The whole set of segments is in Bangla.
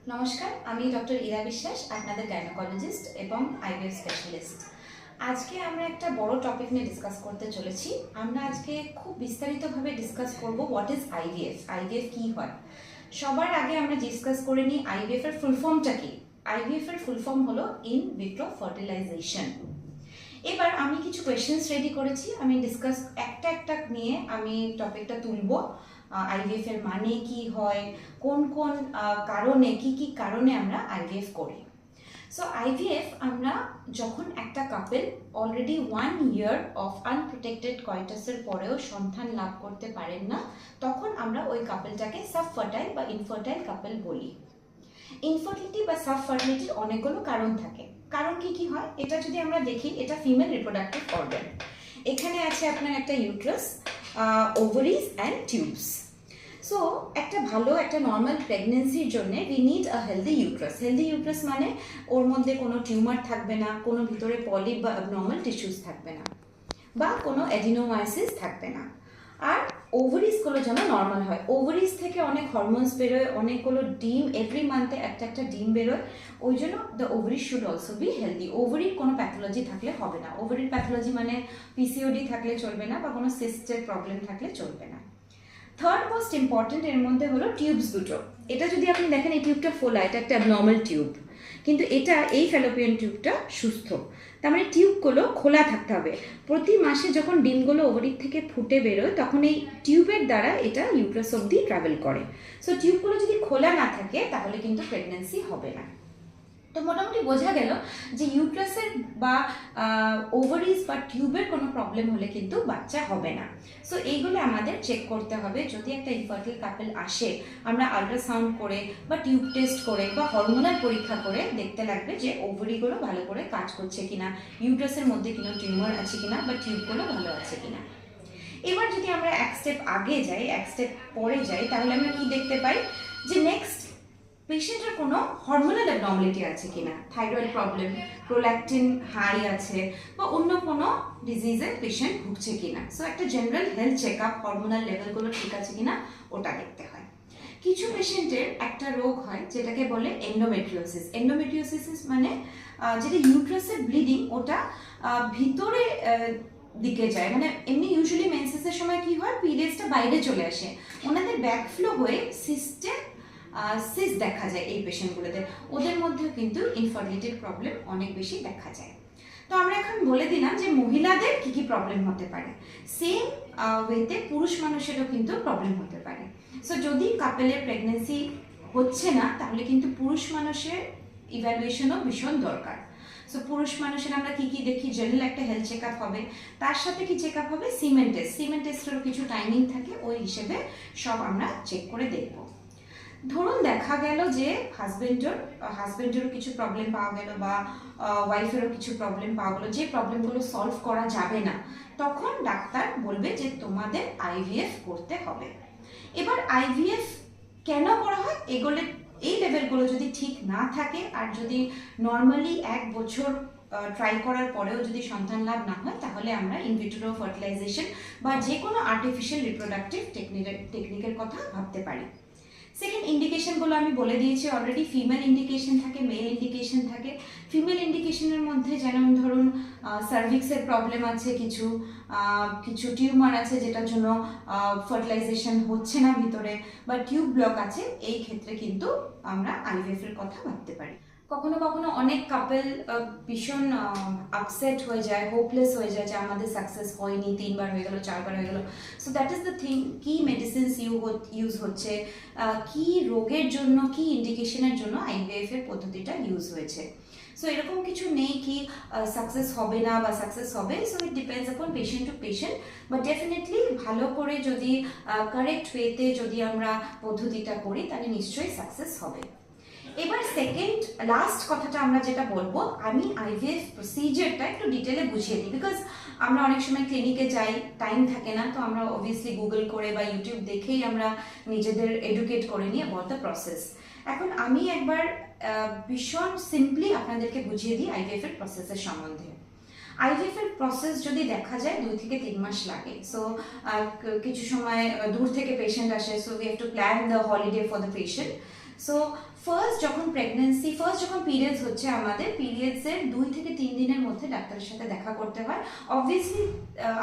নমস্কার, আমি ডক্টর ইরা বিশ্বাস, আপনাদের গাইনোকোলজিস্ট এবং আইভিএফ স্পেশালিস্ট। আজকে আমরা একটা বড় টপিক নিয়ে ডিসকাস করতে চলেছি। আমরা আজকে খুব বিস্তারিতভাবে ডিসকাস করব হোয়াট ইজ আইভিএফ, আইভিএফ কী হয়। সবার আগে আমরা ডিসকাস করে নিই আইভিএফ এর ফুল ফর্মটা কি। আইভিএফ এর ফুল ফর্ম হলো ইন ভিট্রো ফার্টিলাইজেশন। এবার আমি কিছু কোয়েশ্চেন্স রেডি করেছি, আমি ডিসকাস একটা নিয়ে আমি টপিকটা তুলব। আইভিএফ এর মানে কি হয়, কোন কোন কারণে কি কারণে আমরা আইভিএফ করি। সো আইভিএফ আমরা যখন একটা কাপল অলরেডি 1 ইয়ার অফ আনপ্রোটেক্টেড কয়টাসের পরেও সন্তান লাভ করতে পারেন না, তখন আমরা ওই কাপলটাকে সাবফার্টাইল বা ইনফার্টাইল কাপল বলি। ইনফার্টিলিটি বা সাবফার্টিলিটির অনেকগুলো কারণ থাকে। কারণ কি হয়, এটা যদি আমরা দেখি, এটা ফিমেল রিপ্রোডাক্টিভ অর্গান। এখানে আছে আপনার একটা uterus, ovaries and tubes. So একটা ভালো একটা নর্মাল প্রেগনেন্সির জন্য we need a healthy uterus. Healthy uterus মানে ওর মধ্যে কোনো টিউমার থাকবে না, কোনো ভিতরে পলিপ বা অ্যাবনর্মাল টিস্যুস থাকবে না, বা কোনো অ্যাডিনোমাইসিস থাকবে না। আর ওভারিজগুলো যেন নর্মাল হয়। ওভারিজ থেকে অনেক হরমোনস বেরোয়, অনেকগুলো ডিম এভরি মান্থে একটা ডিম বেরোয়। ওই জন্য the ovaries should also be healthy. ওভারির কোনো প্যাথোলজি থাকলে হবে না। ওভারির প্যাথোলজি মানে পিসিওডি থাকলে চলবে না, বা কোনো সিস্টের প্রবলেম থাকলে চলবে না। থার্ড মোস্ট ইম্পর্টেন্ট এর মধ্যে হলো টিউবস দুটো। এটা যদি আপনি দেখেন, এই টিউবটা ফোলা, এটা একটা অ্যাবনর্মাল টিউব, কিন্তু এই ফ্যালোপিয়ান টিউবটা সুস্থ। তার মানে টিউবগুলো খোলা থাকতে হবে। প্রতি মাসে যখন ডিমগুলো ওভারির থেকে ফুটে বেরোয়, তখন এই টিউবের দ্বারা এটা ইউট্রাস অবধি ট্রাভেল করে। সো টিউবগুলো যদি খোলা না থাকে, তাহলে কিন্তু প্রেগনেন্সি হবে না। তো মোটামুটি বোঝা গেল যে ইউট্রাসের বা ওভারিজ বা টিউবের কোনো প্রবলেম হলে কিন্তু বাচ্চা হবে না। সো এইগুলো আমাদের চেক করতে হবে। যদি একটা ইনফার্টিল কাপল আসে, আমরা আল্ট্রাসাউন্ড করে বা টিউব টেস্ট করে বা হরমোনাল পরীক্ষা করে দেখতে লাগবে যে ওভারিগুলো ভালো করে কাজ করছে কিনা, ইউট্রাসের মধ্যে কোনো টিউমার আছে কিনা, বা টিউবগুলো ভালো আছে কিনা। এবার যদি আমরা এক স্টেপ আগে যাই, এক স্টেপ পরে যাই, তাহলে আমরা কি দেখতে পাই যে নেক্সট পেশেন্টের কোনো হরমোনাল অ্যাবনর্মালিটি আছে কিনা, থাইরয়েড প্রবলেম, প্রোল্যাকটিন হাই আছে, বা অন্য কোনো ডিজিজে পেশেন্ট ভুগছে কিনা। সো একটা general health check up, hormonal লেভেলগুলো ঠিক আছে কিনা ওটা দেখতে হয়। কিছু পেশেন্টের একটা রোগ হয় যেটাকে বলে এন্ডোমেট্রিওসিস। এন্ডোমেট্রিওসিস মানে যেটা ইউট্রাসের ব্লিডিং, ওটা ভিতরে দিকে যায়। মানে এমনি ইউজুয়ালি মেন্সেসের সময় কি হয়, পিরিয়ডসটা বাইরে চলে আসে, ওনাদের ব্যাকফ্লো হয়ে সিস দেখা যায় এই পেশেন্টগুলোতে। ওদের মধ্যেও কিন্তু ইনফার্টিলিটির প্রবলেম অনেক বেশি দেখা যায়। তো আমরা এখন বলে দিলাম যে মহিলাদের কি প্রবলেম হতে পারে। সেম ওয়েতে পুরুষ মানুষেরও কিন্তু প্রবলেম হতে পারে। সো যদি কাপেলের প্রেগনেন্সি হচ্ছে না, তাহলে কিন্তু পুরুষ মানুষের ইভ্যালুয়েশনও ভীষণ দরকার। সো পুরুষ মানুষের আমরা কি দেখি, জেনারেল একটা হেলথ চেক আপ হবে, তার সাথে কি চেক আপ হবে, সিমেন টেস্ট। সিমেন টেস্টেরও কিছু টাইমিং থাকে, ওই হিসেবে সব আমরা চেক করে দেখব। ধরুন দেখা গেল যে হাজবেন্ডেরও কিছু প্রবলেম পাওয়া গেল, বা ওয়াইফেরও কিছু প্রবলেম পাওয়া গেলো, যে প্রবলেমগুলো সলভ করা যাবে না, তখন ডাক্তার বলবে যে তোমাদের আইভিএফ করতে হবে। এবার আইভিএফ কেন করা হয়, এই লেভেলগুলো যদি ঠিক না থাকে, আর যদি নর্মালি 1 বছর ট্রাই করার পরেও যদি সন্তান লাভ না হয়, তাহলে আমরা ইনভিট্রো ফার্টিলাইজেশন বা যে কোনো আর্টিফিশিয়াল রিপ্রোডাক্টিভ টেকনিকের কথা ভাবতে পারি। সেকেন্ড ইন্ডিকেশনগুলো আমি বলে দিয়েছি অলরেডি। ফিমেল ইন্ডিকেশন থাকে, মেল ইন্ডিকেশন থাকে। ফিমেল ইন্ডিকেশনের মধ্যে যেমন ধরুন সার্ভিক্সের প্রবলেম আছে, কিছু টিউমার আছে যেটার জন্য ফার্টিলাইজেশন হচ্ছে না ভিতরে, বা টিউব ব্লক আছে, এই ক্ষেত্রে কিন্তু আমরা আইভিএফ এর কথা ভাবতে পারি। কখনো কখনো অনেক কাপল ভীষণ আপসেট হয়ে যায়, হোপলেস হয়ে যায় যে আমাদের সাকসেস হয়নি, 3 বার হয়ে গেল, 4 বার হয়ে গেল। So that is the thing, কি মেডিসিনস ইউজ হচ্ছে, কি রোগের জন্য, কি ইন্ডিকেশনের জন্য আইভিএফ এর পদ্ধতিটা ইউজ হয়েছে। সো এরকম কিছু নেই কি সাকসেস হবে না বা সাকসেস হবে। So it depends upon patient to patient, but definitely ভালো করে যদি কারেক্ট ওয়েতে যদি আমরা পদ্ধতিটা করি, তাহলে নিশ্চয়ই সাকসেস হবে। এবার সেকেন্ড লাস্ট কথাটা আমরা যেটা বলবো, আমি আইভিএফ প্রসিজারটা একটু ডিটেলে বুঝিয়ে দিই। বিকজ আমরা অনেক সময় ক্লিনিকে যাই, টাইম থাকে না, তো আমরা অবভিয়াসলি গুগল করে বা ইউটিউব দেখেই আমরা নিজেদের এডুকেট করে নিই অ্যাবাউট দ্য প্রসেস। এখন আমি একবার ভীষণ সিম্পলি আপনাদেরকে বুঝিয়ে দিই আইভিএফ এর প্রসেসের সম্বন্ধে। আইভিএফ এর প্রসেস যদি দেখা যায় 2 থেকে 3 মাস লাগে। সো কিছু সময় দূর থেকে পেশেন্ট আসে, so we have to plan the holiday for the patient. So first যখন পিরিয়ডস হচ্ছে আমাদের, পিরিয়ডসের 2 থেকে 3 দিনের মধ্যে ডাক্তারের সাথে দেখা করতে হয়। অবভিয়াসলি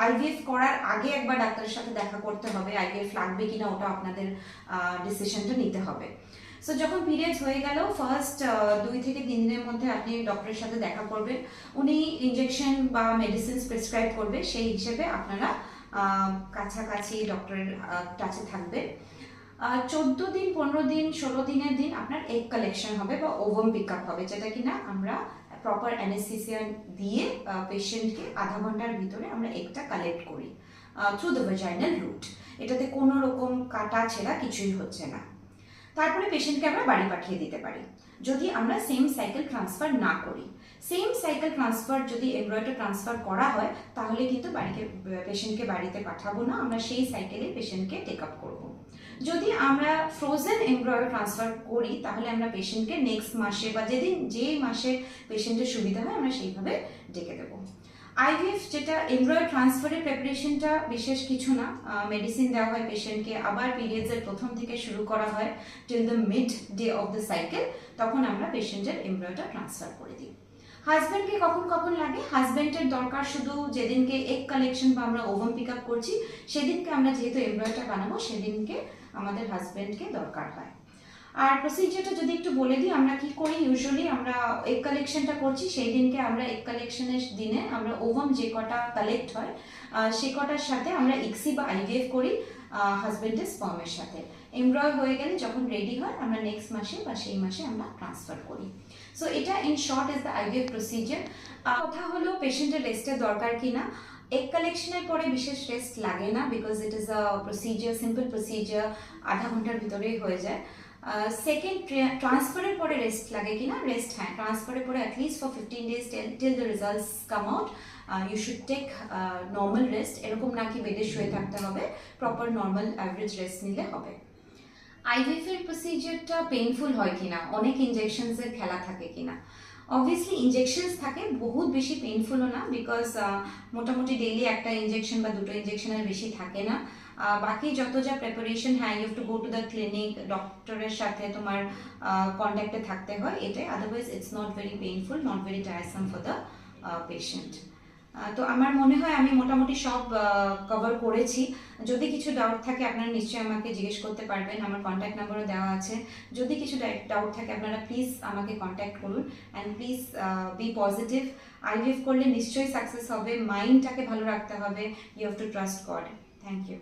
আইভিএফ করার আগে একবার ডাক্তারের সাথে দেখা করতে হবে, আইভিএফ লাগবে কিনা ওটা আপনাদের ডিসিশনটা নিতে হবে। সো যখন পিরিয়ডস হয়ে গেল, ফার্স্ট 2 থেকে 3 দিনের মধ্যে আপনি ডক্টরের সাথে দেখা করবেন, উনি ইনজেকশন বা মেডিসিনস প্রেসক্রাইব করবে, সেই হিসেবে আপনারা কাছাকাছি ডক্টরের কাছে থাকবেন। 14 দিন, 15 দিন, 16 দিনের দিন আপনার এগ কালেকশন হবে বা ওভাম পিক আপ হবে, যেটা কিনা আমরা প্রপার অ্যানেস্থেসিয়া দিয়ে পেশেন্টকে আধা ঘন্টার ভিতরে আমরা এগটা কালেক্ট করি থ্রু দ্য ভ্যাজাইনাল রুট। এটাতে কোনো রকম কাটা ছেঁড়া কিছুই হচ্ছে না। তারপরে পেশেন্টকে আমরা বাড়ি পাঠিয়ে দিতে পারি যদি আমরা সেম সাইকেল ট্রান্সফার না করি। সেম সাইকেল ট্রান্সফার যদি এমব্রয়ডারি ট্রান্সফার করা হয় তাহলে কিন্তু পেশেন্টকে বাড়িতে পাঠাবো না, আমরা সেই সাইকেলে পেশেন্টকে টেক আপ করবো। যদি আমরা ফ্রোজেন এমব্রয়ডারি ট্রান্সফার করি তাহলে আমরা পেশেন্টকে নেক্সট মাসে বা যে মাসে পেশেন্টের সুবিধা হয় আমরা সেইভাবে ডেকে দেবো। আইভিএফ যেটা এমব্রয়ডারি ট্রান্সফারের প্রেপারেশনটা বিশেষ কিছু না, মেডিসিন দেওয়া হয় পেশেন্টকে, আবার পিরিয়ডসের প্রথম থেকে শুরু করা হয় till the mid day of the cycle, তখন আমরা পেশেন্টের এমব্রয়ডারি ট্রান্সফার করে দিই। হাজব্যান্ডকে কখন লাগে? হাজব্যান্ডের দরকার শুধু যেদিনকে এগ কালেকশন বা আমরা ওভাম পিক আপ করছি সেদিনকে আমরা যেহেতু এমব্রয়ডারিটা বানাবো সেদিনকে আমাদের হাজব্যান্ডকে দরকার হয়। আর প্রসিজারটা যদি একটু বলে দিই, আমরা কি করি, ইউজুয়ালি আমরা এগ কালেকশনটা করছি সেই দিনকে আমরা এগ কালেকশনের দিনে আমরা ওভাম যে কটা কালেক্ট হয় সে কটার সাথে আমরা ইক্সি বা আইভিএফ করি হাজব্যান্ডের স্পার্মের সাথে। এমব্রয় হয়ে গেলে যখন রেডি হয় আমরা নেক্সট মাসে বা সেই মাসে আমরা ট্রান্সফার করি। সো এটা in short is the IVF procedure. কথা হলো পেশেন্টের রেস্টের দরকার কিনা। এগ কালেকশনের পরে বিশেষ রেস্ট লাগে না, because it is a procedure, simple procedure, আধা ঘন্টার ভিতরেই হয়ে যায়। সেকেন্ড, ট্রান্সফারের পরে রেস্ট লাগে কিনা? রেস্ট, হ্যাঁ, ট্রান্সফারের পরে at least for 15 days till the results come out you should take normal rest। এরকম নাকি বেডে শুয়ে থাকতে হবে, প্রপার নর্মাল অ্যাভারেজ রেস্ট নিলে হবে। আইভিএফ এর প্রসিজারটা পেইনফুল হয় কিনা, অনেক ইনজেকশনসের খেলা থাকে কিনা? অবভিয়াসলি ইনজেকশনস থাকে, বহুত বেশি পেইনফুলও না, বিকজ মোটামুটি ডেইলি একটা ইনজেকশন বা দুটো ইনজেকশনের বেশি থাকে না। বাকি যত যা প্রেপারেশন, হ্যাঁ, you have to go to the clinic, ডক্টরের সাথে তোমার কন্ট্যাক্টে থাকতে হয়, এটাই। Otherwise it's not very painful, not very tiresome for the patient. তো আমার মনে হয় আমি মোটামুটি সব কভার করেছি। যদি কিছু ডাউট থাকে আপনারা নিশ্চয়ই আমাকে জিজ্ঞেস করতে পারবেন, আমার কন্ট্যাক্ট নাম্বারও দেওয়া আছে। যদি কিছু ডাউট থাকে আপনারা প্লিজ আমাকে কন্ট্যাক্ট করুন, and please be positive. IVF করলে নিশ্চয়ই সাকসেস হবে, মাইন্ডটাকে ভালো রাখতে হবে, you have to trust God. Thank you.